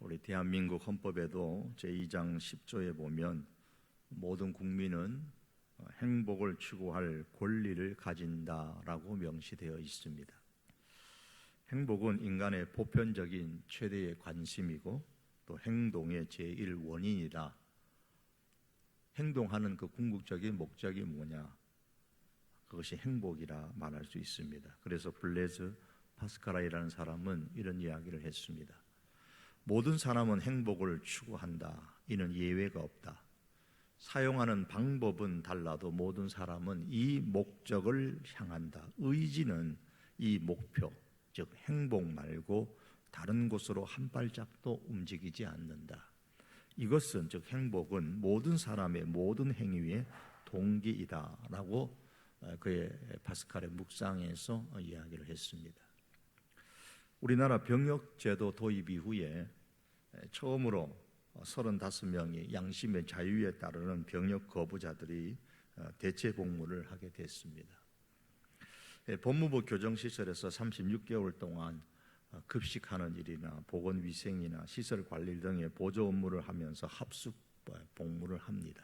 우리 대한민국 헌법에도 제2장 10조에 보면 모든 국민은 행복을 추구할 권리를 가진다라고 명시되어 있습니다. 행복은 인간의 보편적인 최대의 관심이고 또 행동의 제1원인이다. 행동하는 그 궁극적인 목적이 뭐냐? 그것이 행복이라 말할 수 있습니다. 그래서 블레즈 파스카라이라는 사람은 이런 이야기를 했습니다. 모든 사람은 행복을 추구한다. 이는 예외가 없다. 사용하는 방법은 달라도 모든 사람은 이 목적을 향한다. 의지는 이 목표, 즉 행복 말고 다른 곳으로 한 발짝도 움직이지 않는다. 이것은 즉 행복은 모든 사람의 모든 행위의 동기이다라고 그의 파스칼의 묵상에서 이야기를 했습니다. 우리나라 병역제도 도입 이후에 처음으로 35명이 양심의 자유에 따르는 병역 거부자들이 대체 복무를 하게 됐습니다. 법무부 교정시설에서 36개월 동안 급식하는 일이나 보건위생이나 시설관리 등의 보조 업무를 하면서 합숙 복무를 합니다.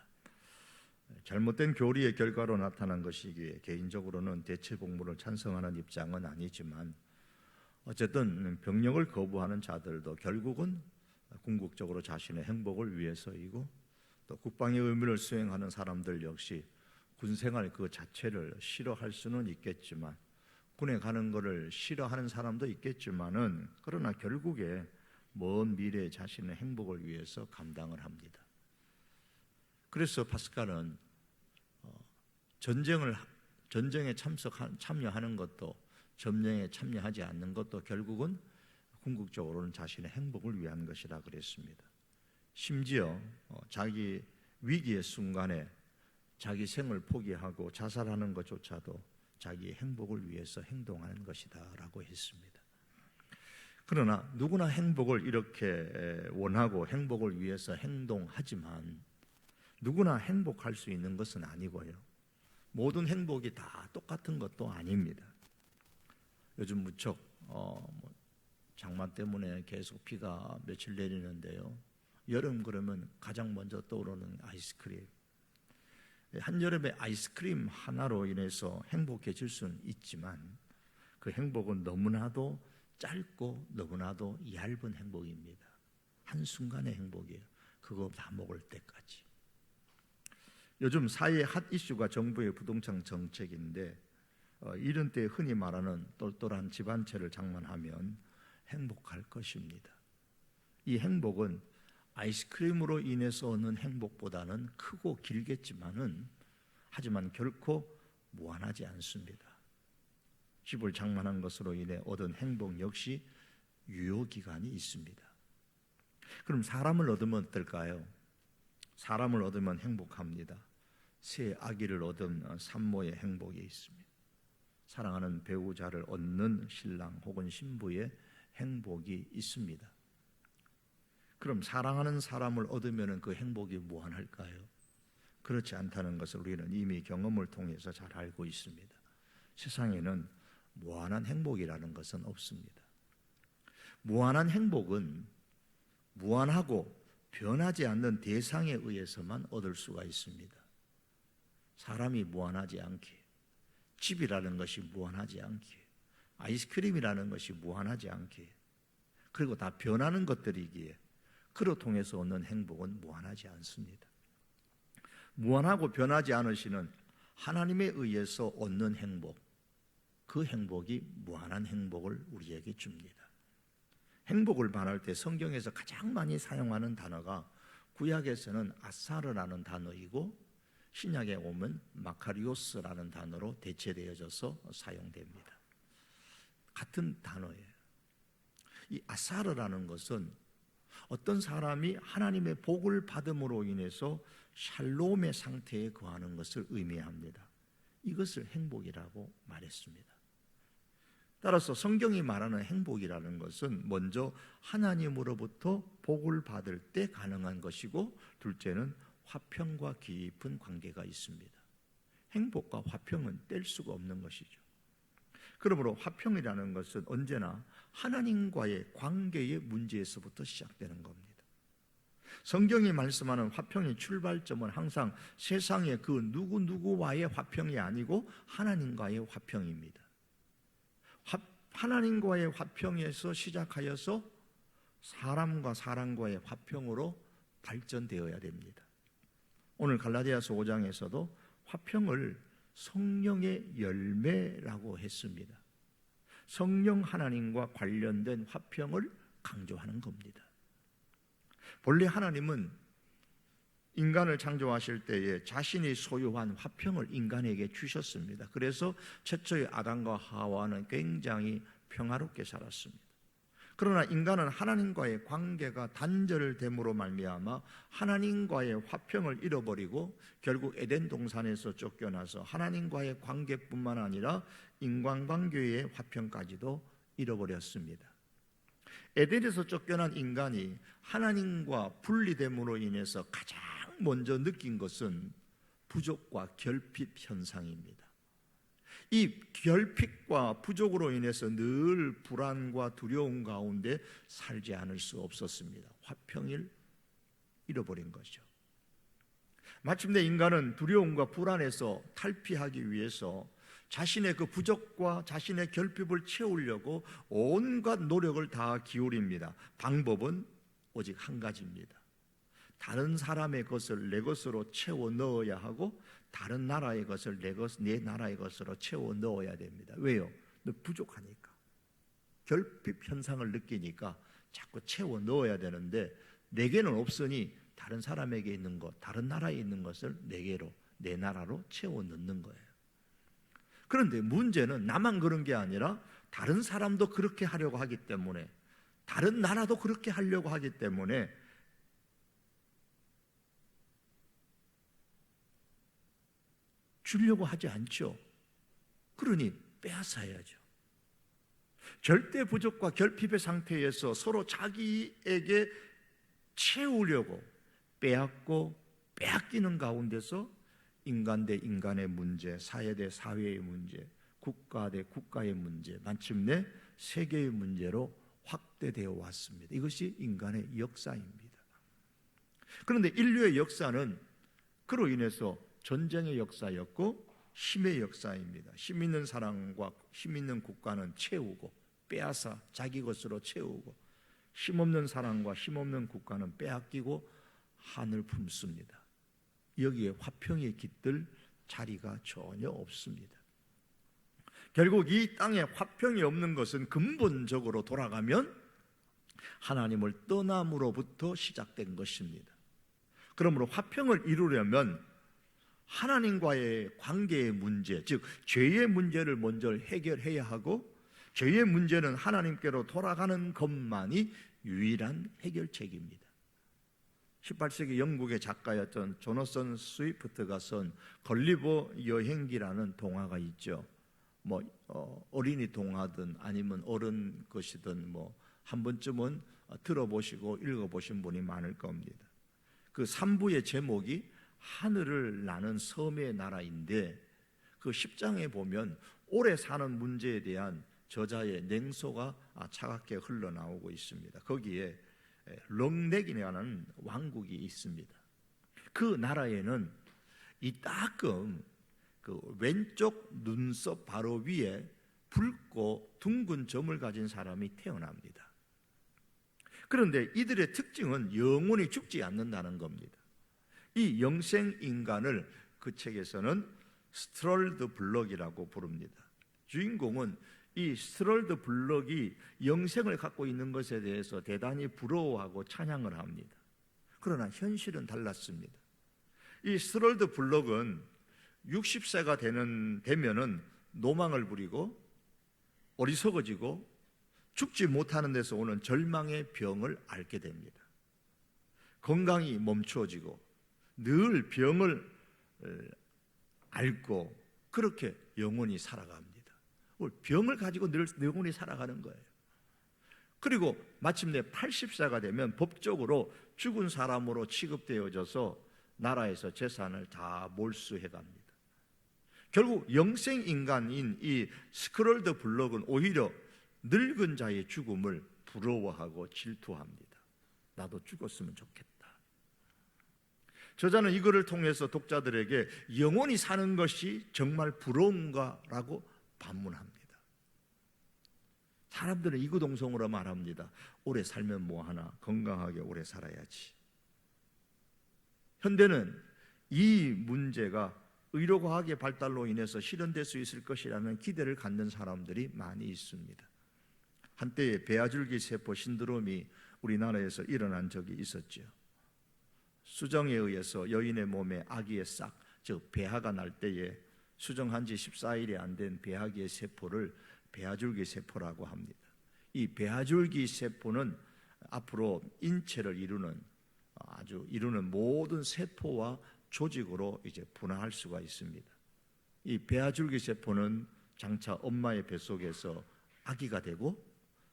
잘못된 교리의 결과로 나타난 것이기에 개인적으로는 대체 복무를 찬성하는 입장은 아니지만 어쨌든 병역을 거부하는 자들도 결국은 궁극적으로 자신의 행복을 위해서이고 또 국방의 의무를 수행하는 사람들 역시 군생활 그 자체를 싫어할 수는 있겠지만 군에 가는 것을 싫어하는 사람도 있겠지만은 그러나 결국에 먼 미래에 자신의 행복을 위해서 감당을 합니다. 그래서 파스칼은 전쟁에 참여하는 것도 점령에 참여하지 않는 것도 결국은 궁극적으로는 자신의 행복을 위한 것이라 그랬습니다. 심지어 자기 위기의 순간에 자기 생을 포기하고 자살하는 것조차도 자기의 행복을 위해서 행동하는 것이다 라고 했습니다. 그러나 누구나 행복을 이렇게 원하고 행복을 위해서 행동하지만 누구나 행복할 수 있는 것은 아니고요. 모든 행복이 다 똑같은 것도 아닙니다. 요즘 무척 장마 때문에 계속 비가 며칠 내리는데요. 여름 그러면 가장 먼저 떠오르는 아이스크림. 한여름에 아이스크림 하나로 인해서 행복해질 수는 있지만 그 행복은 너무나도 짧고 너무나도 얇은 행복입니다. 한순간의 행복이에요. 그거 다 먹을 때까지. 요즘 사회의 핫 이슈가 정부의 부동산 정책인데 이런 때 흔히 말하는 똘똘한 집 한 채를 장만하면 행복할 것입니다. 이 행복은 아이스크림으로 인해서 얻는 행복보다는 크고 길겠지만은 하지만 결코 무한하지 않습니다. 집을 장만한 것으로 인해 얻은 행복 역시 유효기간이 있습니다. 그럼 사람을 얻으면 어떨까요? 사람을 얻으면 행복합니다. 새 아기를 얻은 산모의 행복이 있습니다. 사랑하는 배우자를 얻는 신랑 혹은 신부의 행복이 있습니다. 그럼 사랑하는 사람을 얻으면 그 행복이 무한할까요? 그렇지 않다는 것을 우리는 이미 경험을 통해서 잘 알고 있습니다. 세상에는 무한한 행복이라는 것은 없습니다. 무한한 행복은 무한하고 변하지 않는 대상에 의해서만 얻을 수가 있습니다. 사람이 무한하지 않기에, 집이라는 것이 무한하지 않기에, 아이스크림이라는 것이 무한하지 않기에, 그리고 다 변하는 것들이기에 그로 통해서 얻는 행복은 무한하지 않습니다. 무한하고 변하지 않으시는 하나님에 의해서 얻는 행복, 그 행복이 무한한 행복을 우리에게 줍니다. 행복을 말할 때 성경에서 가장 많이 사용하는 단어가 구약에서는 아사르라는 단어이고 신약에 오면 마카리오스라는 단어로 대체되어져서 사용됩니다. 같은 단어예요. 이 아사르라는 것은 어떤 사람이 하나님의 복을 받음으로 인해서 샬롬의 상태에 거하는 것을 의미합니다. 이것을 행복이라고 말했습니다. 따라서 성경이 말하는 행복이라는 것은 먼저 하나님으로부터 복을 받을 때 가능한 것이고 둘째는 화평과 깊은 관계가 있습니다. 행복과 화평은 뗄 수가 없는 것이죠. 그러므로 화평이라는 것은 언제나 하나님과의 관계의 문제에서부터 시작되는 겁니다. 성경이 말씀하는 화평의 출발점은 항상 세상의 그 누구누구와의 화평이 아니고 하나님과의 화평입니다. 하나님과의 화평에서 시작하여서 사람과 사람과의 화평으로 발전되어야 됩니다. 오늘 갈라디아서 5장에서도 화평을 성령의 열매라고 했습니다. 성령 하나님과 관련된 화평을 강조하는 겁니다. 본래 하나님은 인간을 창조하실 때에 자신이 소유한 화평을 인간에게 주셨습니다. 그래서 최초의 아담과 하와는 굉장히 평화롭게 살았습니다. 그러나 인간은 하나님과의 관계가 단절됨으로 말미암아 하나님과의 화평을 잃어버리고 결국 에덴 동산에서 쫓겨나서 하나님과의 관계뿐만 아니라 인간관계의 화평까지도 잃어버렸습니다. 에덴에서 쫓겨난 인간이 하나님과 분리됨으로 인해서 가장 먼저 느낀 것은 부족과 결핍 현상입니다. 이 결핍과 부족으로 인해서 늘 불안과 두려움 가운데 살지 않을 수 없었습니다. 화평을 잃어버린 것이죠. 마침내 인간은 두려움과 불안에서 탈피하기 위해서 자신의 그 부족과 자신의 결핍을 채우려고 온갖 노력을 다 기울입니다. 방법은 오직 한 가지입니다. 다른 사람의 것을 내 것으로 채워 넣어야 하고 다른 나라의 것을 내 나라의 것으로 채워 넣어야 됩니다. 왜요? 너 부족하니까. 결핍 현상을 느끼니까 자꾸 채워 넣어야 되는데 내게는 없으니 다른 사람에게 있는 것, 다른 나라에 있는 것을 내게로, 내 나라로 채워 넣는 거예요. 그런데 문제는 나만 그런 게 아니라 다른 사람도 그렇게 하려고 하기 때문에, 다른 나라도 그렇게 하려고 하기 때문에 주려고 하지 않죠. 그러니 빼앗아야죠. 절대 부족과 결핍의 상태에서 서로 자기에게 채우려고 빼앗고 빼앗기는 가운데서 인간 대 인간의 문제, 사회 대 사회의 문제, 국가 대 국가의 문제, 마침내 세계의 문제로 확대되어 왔습니다. 이것이 인간의 역사입니다. 그런데 인류의 역사는 그로 인해서 전쟁의 역사였고 힘의 역사입니다. 힘 있는 사람과 힘 있는 국가는 채우고 빼앗아 자기 것으로 채우고, 힘없는 사람과 힘없는 국가는 빼앗기고 한을 품습니다. 여기에 화평이 깃들 자리가 전혀 없습니다. 결국 이 땅에 화평이 없는 것은 근본적으로 돌아가면 하나님을 떠남으로부터 시작된 것입니다. 그러므로 화평을 이루려면 하나님과의 관계의 문제, 즉 죄의 문제를 먼저 해결해야 하고, 죄의 문제는 하나님께로 돌아가는 것만이 유일한 해결책입니다. 18세기 영국의 작가였던 조너선 스위프트가 쓴 걸리버 여행기라는 동화가 있죠. 어린이 동화든 아니면 어른 것이든 한 번쯤은 들어보시고 읽어보신 분이 많을 겁니다. 그 3부의 제목이 하늘을 나는 섬의 나라인데, 그 10장에 보면 오래 사는 문제에 대한 저자의 냉소가 차갑게 흘러나오고 있습니다. 거기에 렁넥이라는 왕국이 있습니다. 그 나라에는 이 따끔 그 왼쪽 눈썹 바로 위에 붉고 둥근 점을 가진 사람이 태어납니다. 그런데 이들의 특징은 영원히 죽지 않는다는 겁니다. 이 영생 인간을 그 책에서는 스트럴드 블럭이라고 부릅니다. 주인공은 이 스트럴드 블럭이 영생을 갖고 있는 것에 대해서 대단히 부러워하고 찬양을 합니다. 그러나 현실은 달랐습니다. 이 스트럴드 블럭은 60세가 되면은 노망을 부리고 어리석어지고 죽지 못하는 데서 오는 절망의 병을 앓게 됩니다. 건강이 멈추어지고 늘 병을 앓고 그렇게 영원히 살아갑니다. 병을 가지고 늘 영원히 살아가는 거예요. 그리고 마침내 80세가 되면 법적으로 죽은 사람으로 취급되어져서 나라에서 재산을 다 몰수해 갑니다. 결국 영생 인간인 이 스크롤드 블록은 오히려 늙은 자의 죽음을 부러워하고 질투합니다. 나도 죽었으면 좋겠다. 저자는 이거를 통해서 독자들에게 영원히 사는 것이 정말 부러운가라고 반문합니다. 사람들은 이구동성으로 말합니다. 오래 살면 뭐하나, 건강하게 오래 살아야지. 현대는 이 문제가 의료과학의 발달로 인해서 실현될 수 있을 것이라는 기대를 갖는 사람들이 많이 있습니다. 한때에 배아줄기 세포 신드롬이 우리나라에서 일어난 적이 있었죠. 수정에 의해서 여인의 몸에 아기의 싹, 즉 배아가 날 때에 수정한 지 14일이 안 된 배아기의 세포를 배아줄기 세포라고 합니다. 이 배아줄기 세포는 앞으로 인체를 이루는 모든 세포와 조직으로 이제 분화할 수가 있습니다. 이 배아줄기 세포는 장차 엄마의 뱃속에서 아기가 되고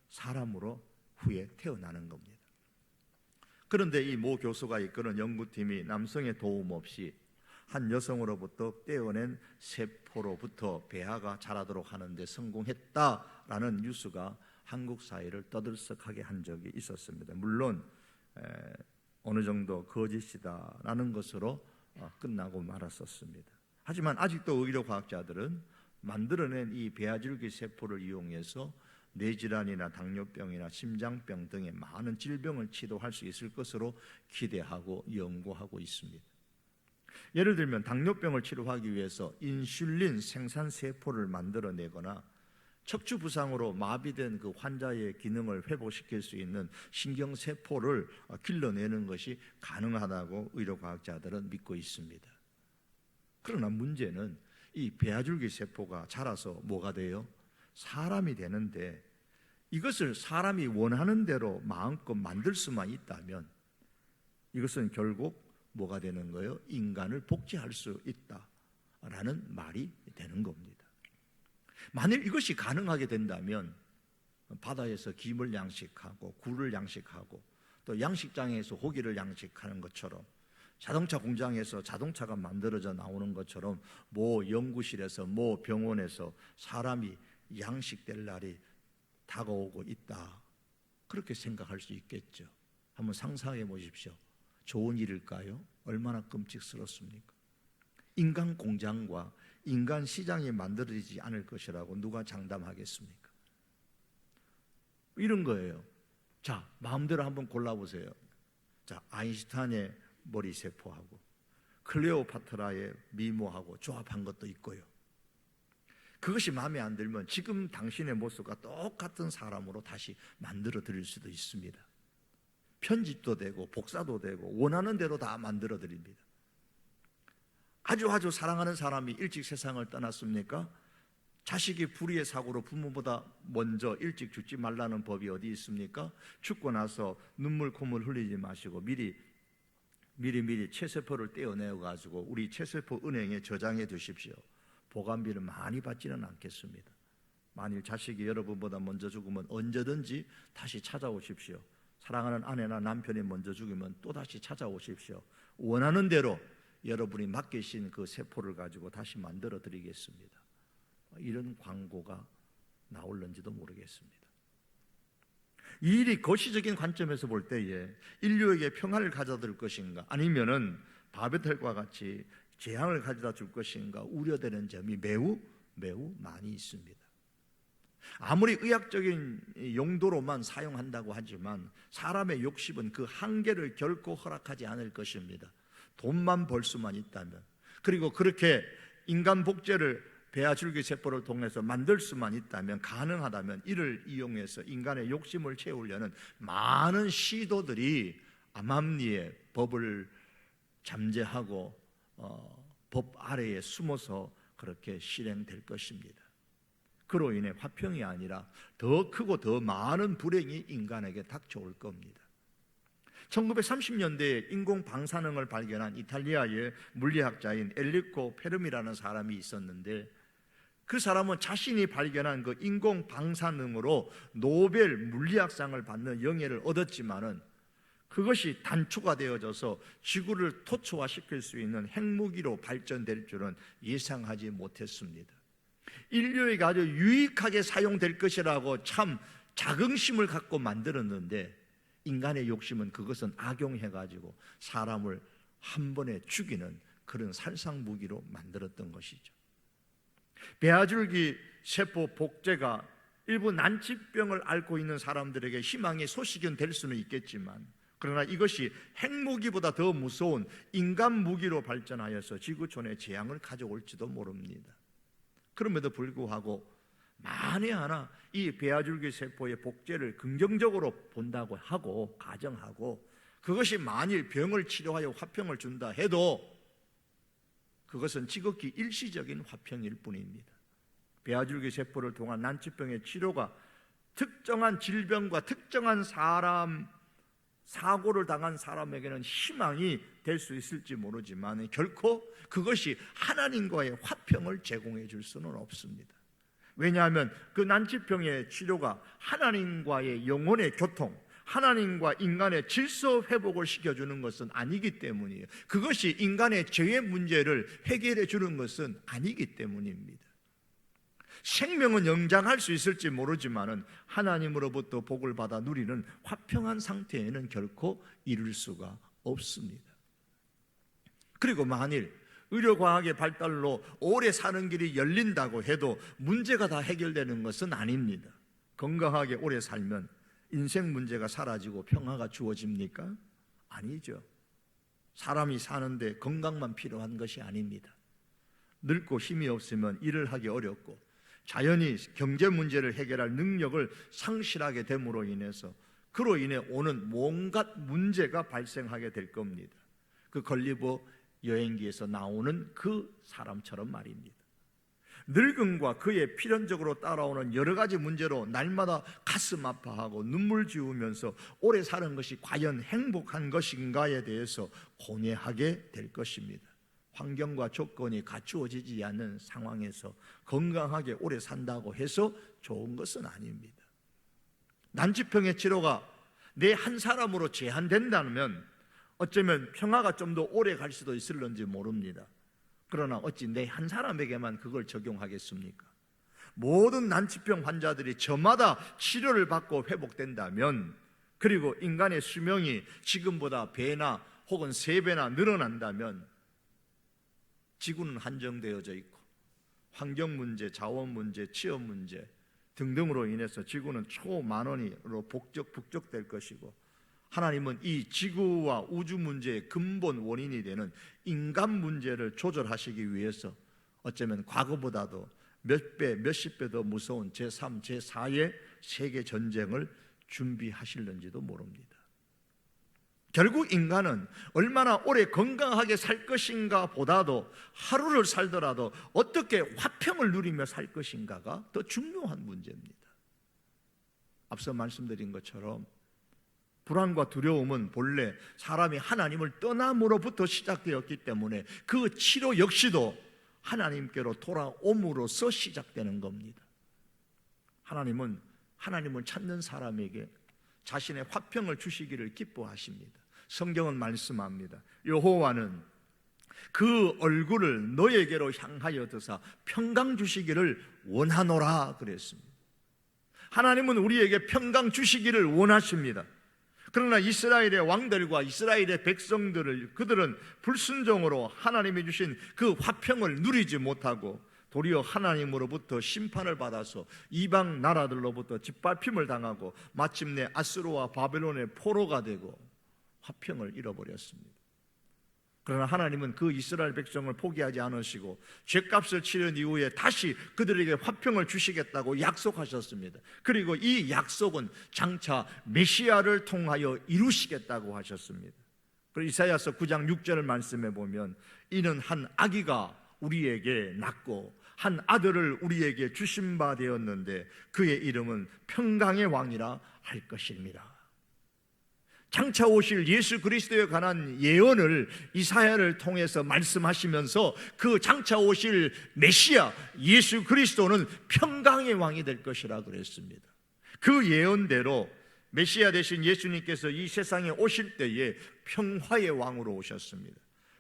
사람으로 후에 태어나는 겁니다. 그런데 이 모 교수가 이끄는 연구팀이 남성의 도움 없이 한 여성으로부터 떼어낸 세포로부터 배아가 자라도록 하는데 성공했다라는 뉴스가 한국 사회를 떠들썩하게 한 적이 있었습니다. 물론 어느 정도 거짓이다라는 것으로 끝나고 말았었습니다. 하지만 아직도 의료과학자들은 만들어낸 이 배아줄기 세포를 이용해서 뇌질환이나 당뇨병이나 심장병 등의 많은 질병을 치료할 수 있을 것으로 기대하고 연구하고 있습니다. 예를 들면 당뇨병을 치료하기 위해서 인슐린 생산 세포를 만들어내거나 척추 부상으로 마비된 그 환자의 기능을 회복시킬 수 있는 신경세포를 길러내는 것이 가능하다고 의료과학자들은 믿고 있습니다. 그러나 문제는 이 배아줄기 세포가 자라서 뭐가 돼요? 사람이 되는데 이것을 사람이 원하는 대로 마음껏 만들 수만 있다면 이것은 결국 뭐가 되는 거예요? 인간을 복제할 수 있다라는 말이 되는 겁니다. 만일 이것이 가능하게 된다면 바다에서 김을 양식하고 굴을 양식하고 또 양식장에서 고기를 양식하는 것처럼 자동차 공장에서 자동차가 만들어져 나오는 것처럼 모 연구실에서 모 병원에서 사람이 양식될 날이 다가오고 있다. 그렇게 생각할 수 있겠죠. 한번 상상해 보십시오. 좋은 일일까요? 얼마나 끔찍스럽습니까? 인간 공장과 인간 시장이 만들어지지 않을 것이라고 누가 장담하겠습니까? 이런 거예요. 자, 마음대로 한번 골라보세요. 자, 아인슈타인의 머리세포하고 클레오파트라의 미모하고 조합한 것도 있고요. 그것이 마음에 안 들면 지금 당신의 모습과 똑같은 사람으로 다시 만들어 드릴 수도 있습니다. 편집도 되고 복사도 되고 원하는 대로 다 만들어 드립니다. 아주 사랑하는 사람이 일찍 세상을 떠났습니까? 자식이 불의의 사고로 부모보다 먼저 일찍 죽지 말라는 법이 어디 있습니까? 죽고 나서 눈물 콧물 흘리지 마시고 미리 체세포를 떼어내어 가지고 우리 체세포 은행에 저장해 두십시오. 보관비를 많이 받지는 않겠습니다. 만일 자식이 여러분보다 먼저 죽으면 언제든지 다시 찾아오십시오. 사랑하는 아내나 남편이 먼저 죽으면 또다시 찾아오십시오. 원하는 대로 여러분이 맡기신 그 세포를 가지고 다시 만들어 드리겠습니다. 이런 광고가 나올는지도 모르겠습니다. 이 일이 거시적인 관점에서 볼 때에 인류에게 평화를 가져다 줄 것인가, 아니면은 바베텔과 같이 재앙을 가져다 줄 것인가 우려되는 점이 매우 많이 있습니다. 아무리 의학적인 용도로만 사용한다고 하지만 사람의 욕심은 그 한계를 결코 허락하지 않을 것입니다. 돈만 벌 수만 있다면, 그리고 그렇게 인간 복제를 배아줄기 세포를 통해서 만들 수만 있다면, 가능하다면 이를 이용해서 인간의 욕심을 채우려는 많은 시도들이 암암리에 법을 잠재하고 법 아래에 숨어서 그렇게 실행될 것입니다. 그로 인해 화평이 아니라 더 크고 더 많은 불행이 인간에게 닥쳐올 겁니다. 1930년대에 인공 방사능을 발견한 이탈리아의 물리학자인 엘리코 페르미라는 사람이 있었는데, 그 사람은 자신이 발견한 그 인공 방사능으로 노벨 물리학상을 받는 영예를 얻었지만은 그것이 단초가 되어져서 지구를 토초화시킬 수 있는 핵무기로 발전될 줄은 예상하지 못했습니다. 인류에게 아주 유익하게 사용될 것이라고 참 자긍심을 갖고 만들었는데 인간의 욕심은 그것은 악용해가지고 사람을 한 번에 죽이는 그런 살상무기로 만들었던 것이죠. 배아줄기 세포 복제가 일부 난치병을 앓고 있는 사람들에게 희망의 소식은 될 수는 있겠지만, 그러나 이것이 핵무기보다 더 무서운 인간 무기로 발전하여서 지구촌에 재앙을 가져올지도 모릅니다. 그럼에도 불구하고 만에 하나 이 배아줄기 세포의 복제를 긍정적으로 본다고 하고 가정하고, 그것이 만일 병을 치료하여 화평을 준다 해도 그것은 지극히 일시적인 화평일 뿐입니다. 배아줄기 세포를 통한 난치병의 치료가 특정한 질병과 특정한 사고를 당한 사람에게는 희망이 될 수 있을지 모르지만 결코 그것이 하나님과의 화평을 제공해 줄 수는 없습니다. 왜냐하면 그 난치병의 치료가 하나님과의 영혼의 교통, 하나님과 인간의 질서 회복을 시켜주는 것은 아니기 때문이에요. 그것이 인간의 죄의 문제를 해결해 주는 것은 아니기 때문입니다. 생명은 영장할 수 있을지 모르지만은 하나님으로부터 복을 받아 누리는 화평한 상태에는 결코 이룰 수가 없습니다. 그리고 만일 의료과학의 발달로 오래 사는 길이 열린다고 해도 문제가 다 해결되는 것은 아닙니다. 건강하게 오래 살면 인생 문제가 사라지고 평화가 주어집니까? 아니죠. 사람이 사는데 건강만 필요한 것이 아닙니다. 늙고 힘이 없으면 일을 하기 어렵고 자연히 경제 문제를 해결할 능력을 상실하게 됨으로 인해서 그로 인해 오는 온갖 문제가 발생하게 될 겁니다. 그 걸리버 여행기에서 나오는 그 사람처럼 말입니다. 늙음과 그의 필연적으로 따라오는 여러 가지 문제로 날마다 가슴 아파하고 눈물 지우면서 오래 사는 것이 과연 행복한 것인가에 대해서 고뇌하게 될 것입니다. 환경과 조건이 갖추어지지 않는 상황에서 건강하게 오래 산다고 해서 좋은 것은 아닙니다. 난치병의 치료가 내 한 사람으로 제한된다면 어쩌면 평화가 좀 더 오래 갈 수도 있을런지 모릅니다. 그러나 어찌 내 한 사람에게만 그걸 적용하겠습니까? 모든 난치병 환자들이 저마다 치료를 받고 회복된다면, 그리고 인간의 수명이 지금보다 배나 혹은 3배나 늘어난다면 지구는 한정되어져 있고 환경 문제, 자원 문제, 취업 문제 등등으로 인해서 지구는 초만원으로 북적될 것이고, 하나님은 이 지구와 우주 문제의 근본 원인이 되는 인간 문제를 조절하시기 위해서 어쩌면 과거보다도 몇 배, 몇십 배 더 무서운 제3, 제4의 세계 전쟁을 준비하실는지도 모릅니다. 결국 인간은 얼마나 오래 건강하게 살 것인가 보다도 하루를 살더라도 어떻게 화평을 누리며 살 것인가가 더 중요한 문제입니다. 앞서 말씀드린 것처럼 불안과 두려움은 본래 사람이 하나님을 떠남으로부터 시작되었기 때문에 그 치료 역시도 하나님께로 돌아옴으로써 시작되는 겁니다. 하나님은 하나님을 찾는 사람에게 자신의 화평을 주시기를 기뻐하십니다. 성경은 말씀합니다. 여호와는 그 얼굴을 너에게로 향하여 드사 평강 주시기를 원하노라 그랬습니다. 하나님은 우리에게 평강 주시기를 원하십니다. 그러나 이스라엘의 왕들과 이스라엘의 백성들을 그들은 불순종으로 하나님이 주신 그 화평을 누리지 못하고 도리어 하나님으로부터 심판을 받아서 이방 나라들로부터 짓밟힘을 당하고 마침내 아수르와 바벨론의 포로가 되고 화평을 잃어버렸습니다. 그러나 하나님은 그 이스라엘 백성을 포기하지 않으시고 죗값을 치른 이후에 다시 그들에게 화평을 주시겠다고 약속하셨습니다. 그리고 이 약속은 장차 메시아를 통하여 이루시겠다고 하셨습니다. 그리고 이사야서 9장 6절을 말씀해 보면 이는 한 아기가 우리에게 낳고 한 아들을 우리에게 주신 바 되었는데 그의 이름은 평강의 왕이라 할 것입니다. 장차 오실 예수 그리스도에 관한 예언을 이사야를 통해서 말씀하시면서 그 장차 오실 메시아 예수 그리스도는 평강의 왕이 될 것이라 그랬습니다. 그 예언대로 메시아 되신 예수님께서 이 세상에 오실 때에 평화의 왕으로 오셨습니다.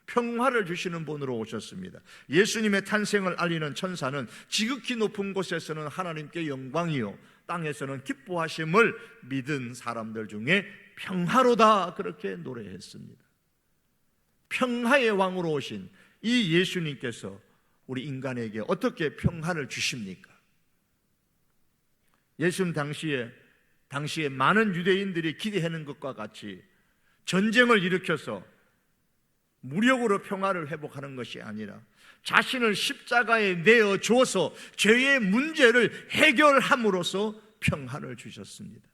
평화를 주시는 분으로 오셨습니다. 예수님의 탄생을 알리는 천사는 지극히 높은 곳에서는 하나님께 영광이요 땅에서는 기뻐하심을 믿은 사람들 중에 평화로다 그렇게 노래했습니다. 평화의 왕으로 오신 이 예수님께서 우리 인간에게 어떻게 평화를 주십니까? 예수님 당시에 많은 유대인들이 기대하는 것과 같이 전쟁을 일으켜서 무력으로 평화를 회복하는 것이 아니라 자신을 십자가에 내어 주어서 죄의 문제를 해결함으로써 평화를 주셨습니다.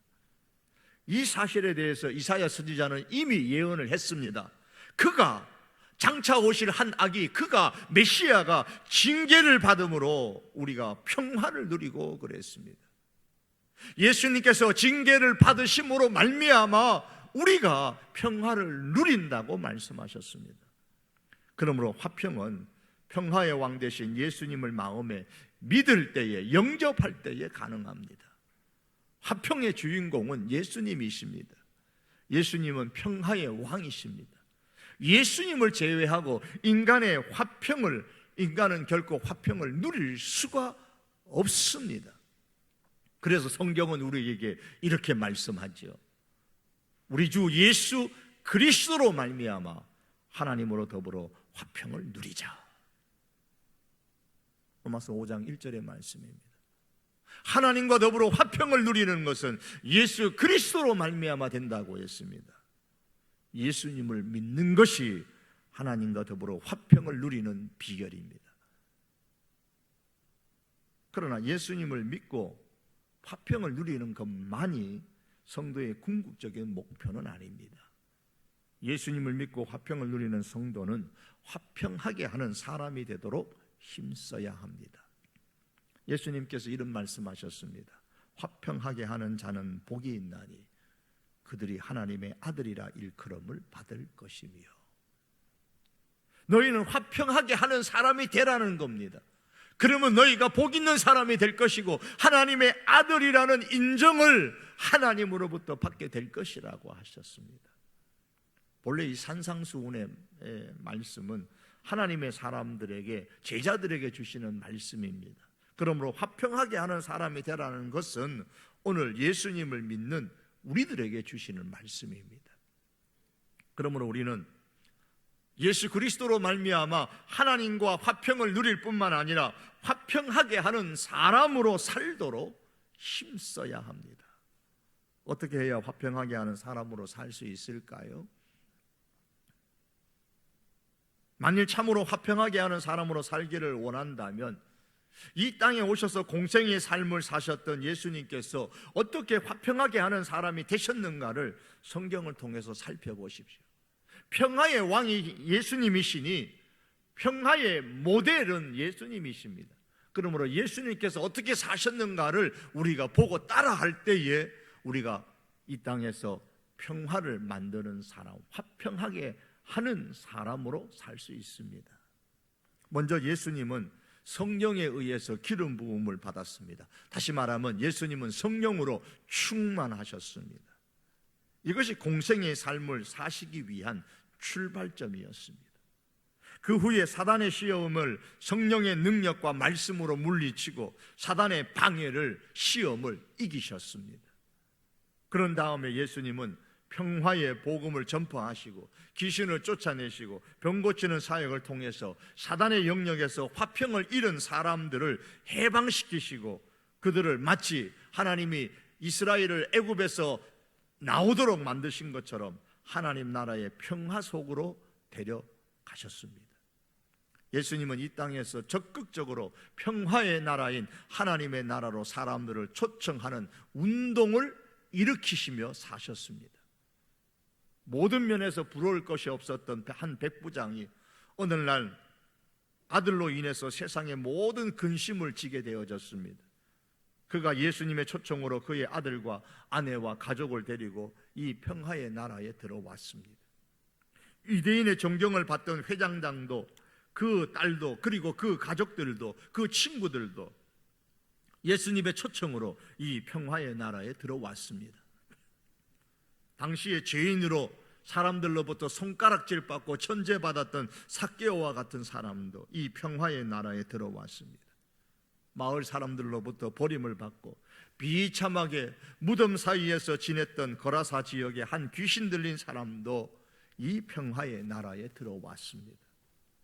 이 사실에 대해서 이사야 선지자는 이미 예언을 했습니다. 그가 장차 오실 한 악이, 그가 메시아가 징계를 받음으로 우리가 평화를 누리고 그랬습니다. 예수님께서 징계를 받으심으로 말미암아 우리가 평화를 누린다고 말씀하셨습니다. 그러므로 화평은 평화의 왕 되신 예수님을 마음에 믿을 때에, 영접할 때에 가능합니다. 화평의 주인공은 예수님이십니다. 예수님은 평화의 왕이십니다. 예수님을 제외하고 인간은 결코 화평을 누릴 수가 없습니다. 그래서 성경은 우리에게 이렇게 말씀하죠. 우리 주 예수 그리스도로 말미암아 하나님으로 더불어 화평을 누리자. 로마서 5장 1절의 말씀입니다. 하나님과 더불어 화평을 누리는 것은 예수 그리스도로 말미암아 된다고 했습니다. 예수님을 믿는 것이 하나님과 더불어 화평을 누리는 비결입니다. 그러나 예수님을 믿고 화평을 누리는 것만이 성도의 궁극적인 목표는 아닙니다. 예수님을 믿고 화평을 누리는 성도는 화평하게 하는 사람이 되도록 힘써야 합니다. 예수님께서 이런 말씀하셨습니다. 화평하게 하는 자는 복이 있나니 그들이 하나님의 아들이라 일컬음을 받을 것이며. 너희는 화평하게 하는 사람이 되라는 겁니다. 그러면 너희가 복 있는 사람이 될 것이고 하나님의 아들이라는 인정을 하나님으로부터 받게 될 것이라고 하셨습니다. 본래 이 산상수훈의 말씀은 하나님의 사람들에게, 제자들에게 주시는 말씀입니다. 그러므로 화평하게 하는 사람이 되라는 것은 오늘 예수님을 믿는 우리들에게 주시는 말씀입니다. 그러므로 우리는 예수 그리스도로 말미암아 하나님과 화평을 누릴 뿐만 아니라 화평하게 하는 사람으로 살도록 힘써야 합니다. 어떻게 해야 화평하게 하는 사람으로 살 수 있을까요? 만일 참으로 화평하게 하는 사람으로 살기를 원한다면 이 땅에 오셔서 공생의 삶을 사셨던 예수님께서 어떻게 화평하게 하는 사람이 되셨는가를 성경을 통해서 살펴보십시오. 평화의 왕이 예수님이시니 평화의 모델은 예수님이십니다. 그러므로 예수님께서 어떻게 사셨는가를 우리가 보고 따라할 때에 우리가 이 땅에서 평화를 만드는 사람, 화평하게 하는 사람으로 살 수 있습니다. 먼저 예수님은 성령에 의해서 기름 부음을 받았습니다. 다시 말하면 예수님은 성령으로 충만하셨습니다. 이것이 공생의 삶을 사시기 위한 출발점이었습니다. 그 후에 사단의 시험을 성령의 능력과 말씀으로 물리치고 사단의 방해를, 시험을 이기셨습니다. 그런 다음에 예수님은 평화의 복음을 전파하시고 귀신을 쫓아내시고 병 고치는 사역을 통해서 사단의 영역에서 화평을 잃은 사람들을 해방시키시고 그들을 마치 하나님이 이스라엘을 애굽에서 나오도록 만드신 것처럼 하나님 나라의 평화 속으로 데려가셨습니다. 예수님은 이 땅에서 적극적으로 평화의 나라인 하나님의 나라로 사람들을 초청하는 운동을 일으키시며 사셨습니다. 모든 면에서 부러울 것이 없었던 한 백부장이 어느 날 아들로 인해서 세상의 모든 근심을 지게 되어졌습니다. 그가 예수님의 초청으로 그의 아들과 아내와 가족을 데리고 이 평화의 나라에 들어왔습니다. 유대인의 존경을 받던 회장장도, 그 딸도, 그리고 그 가족들도, 그 친구들도 예수님의 초청으로 이 평화의 나라에 들어왔습니다. 당시에 죄인으로 사람들로부터 손가락질 받고 천죄받았던 삭개오와 같은 사람도 이 평화의 나라에 들어왔습니다. 마을 사람들로부터 버림을 받고 비참하게 무덤 사이에서 지냈던 거라사 지역의 한 귀신 들린 사람도 이 평화의 나라에 들어왔습니다.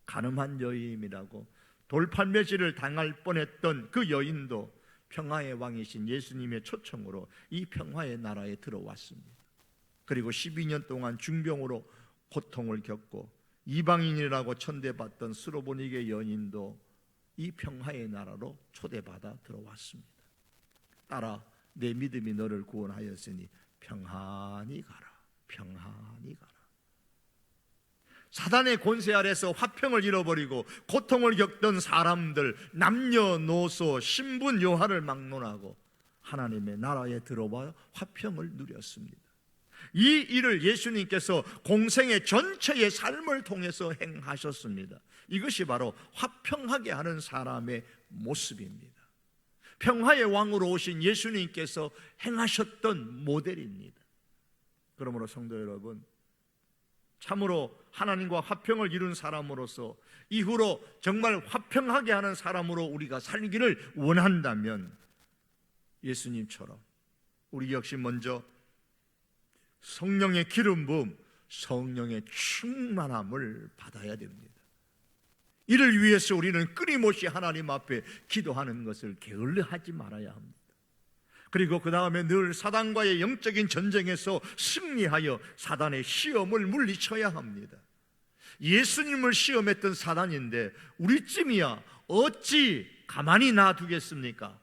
가늠한 여인이라고 돌팔매질을 당할 뻔했던 그 여인도 평화의 왕이신 예수님의 초청으로 이 평화의 나라에 들어왔습니다. 그리고 12년 동안 중병으로 고통을 겪고 이방인이라고 천대받던 스로보니게 여인도 이 평화의 나라로 초대받아 들어왔습니다. 따라 내 믿음이 너를 구원하였으니 평안히 가라, 평안히 가라. 사단의 권세 아래서 화평을 잃어버리고 고통을 겪던 사람들, 남녀노소, 신분 요하를 막론하고 하나님의 나라에 들어와 화평을 누렸습니다. 이 일을 예수님께서 공생의 전체의 삶을 통해서 행하셨습니다. 이것이 바로 화평하게 하는 사람의 모습입니다. 평화의 왕으로 오신 예수님께서 행하셨던 모델입니다. 그러므로 성도 여러분, 참으로 하나님과 화평을 이룬 사람으로서 이후로 정말 화평하게 하는 사람으로 우리가 살기를 원한다면 예수님처럼 우리 역시 먼저 성령의 기름 부음, 성령의 충만함을 받아야 됩니다. 이를 위해서 우리는 끊임없이 하나님 앞에 기도하는 것을 게을리하지 말아야 합니다. 그리고 그 다음에 늘 사단과의 영적인 전쟁에서 승리하여 사단의 시험을 물리쳐야 합니다. 예수님을 시험했던 사단인데 우리쯤이야 어찌 가만히 놔두겠습니까?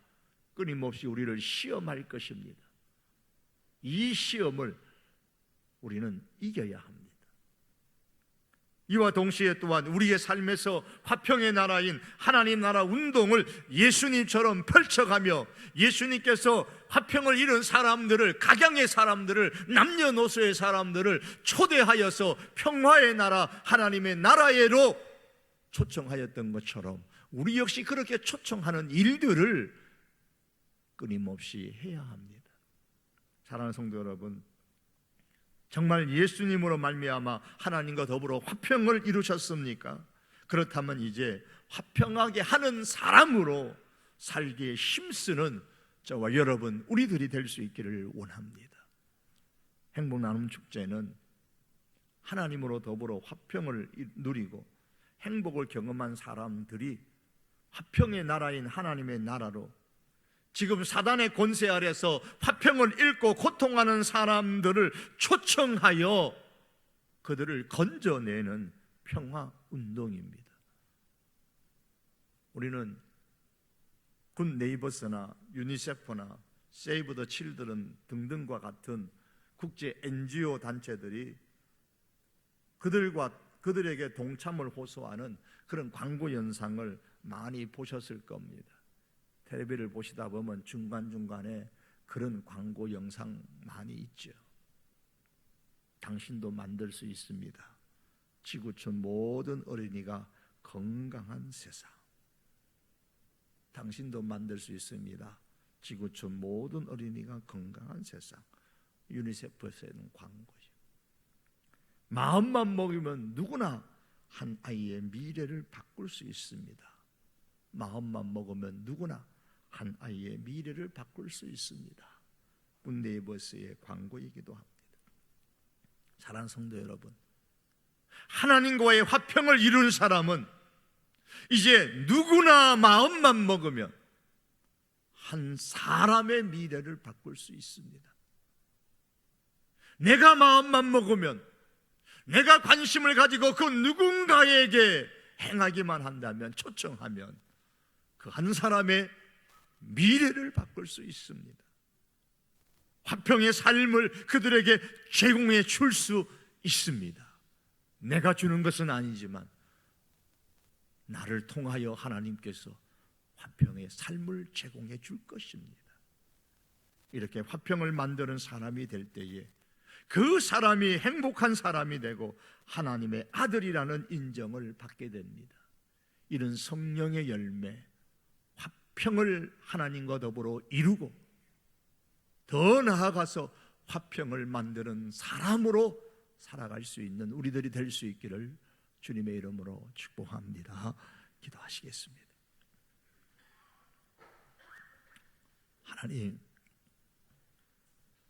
끊임없이 우리를 시험할 것입니다. 이 시험을 우리는 이겨야 합니다. 이와 동시에 또한 우리의 삶에서 화평의 나라인 하나님 나라 운동을 예수님처럼 펼쳐가며 예수님께서 화평을 이룬 사람들을, 각양의 사람들을, 남녀노소의 사람들을 초대하여서 평화의 나라, 하나님의 나라에로 초청하였던 것처럼 우리 역시 그렇게 초청하는 일들을 끊임없이 해야 합니다. 사랑하는 성도 여러분, 정말 예수님으로 말미암아 하나님과 더불어 화평을 이루셨습니까? 그렇다면 이제 화평하게 하는 사람으로 살기에 힘쓰는 저와 여러분, 우리들이 될 수 있기를 원합니다. 행복나눔축제는 하나님으로 더불어 화평을 누리고 행복을 경험한 사람들이 화평의 나라인 하나님의 나라로, 지금 사단의 권세 아래서 화평을 잃고 고통하는 사람들을 초청하여 그들을 건져내는 평화운동입니다. 우리는 굿 네이버스나 유니세프나 세이브 더 칠드런 등등과 같은 국제 NGO 단체들이 그들에게 동참을 호소하는 그런 광고 영상을 많이 보셨을 겁니다. 텔레비를 보시다 보면 중간중간에 그런 광고 영상 많이 있죠. 당신도 만들 수 있습니다. 지구촌 모든 어린이가 건강한 세상. 당신도 만들 수 있습니다. 지구촌 모든 어린이가 건강한 세상. 유니세프에서 하는 광고죠. 마음만 먹으면 누구나 한 아이의 미래를 바꿀 수 있습니다. 마음만 먹으면 누구나 한 아이의 미래를 바꿀 수 있습니다. 굿네이버스의 광고이기도 합니다. 사랑하는 성도 여러분, 하나님과의 화평을 이룬 사람은 이제 누구나 마음만 먹으면 한 사람의 미래를 바꿀 수 있습니다. 내가 마음만 먹으면, 내가 관심을 가지고 그 누군가에게 행하기만 한다면, 초청하면 그 한 사람의 미래를 바꿀 수 있습니다. 화평의 삶을 그들에게 제공해 줄 수 있습니다. 내가 주는 것은 아니지만 나를 통하여 하나님께서 화평의 삶을 제공해 줄 것입니다. 이렇게 화평을 만드는 사람이 될 때에 그 사람이 행복한 사람이 되고 하나님의 아들이라는 인정을 받게 됩니다. 이런 성령의 열매, 화평을 하나님과 더불어 이루고 더 나아가서 화평을 만드는 사람으로 살아갈 수 있는 우리들이 될 수 있기를 주님의 이름으로 축복합니다. 기도하시겠습니다. 하나님,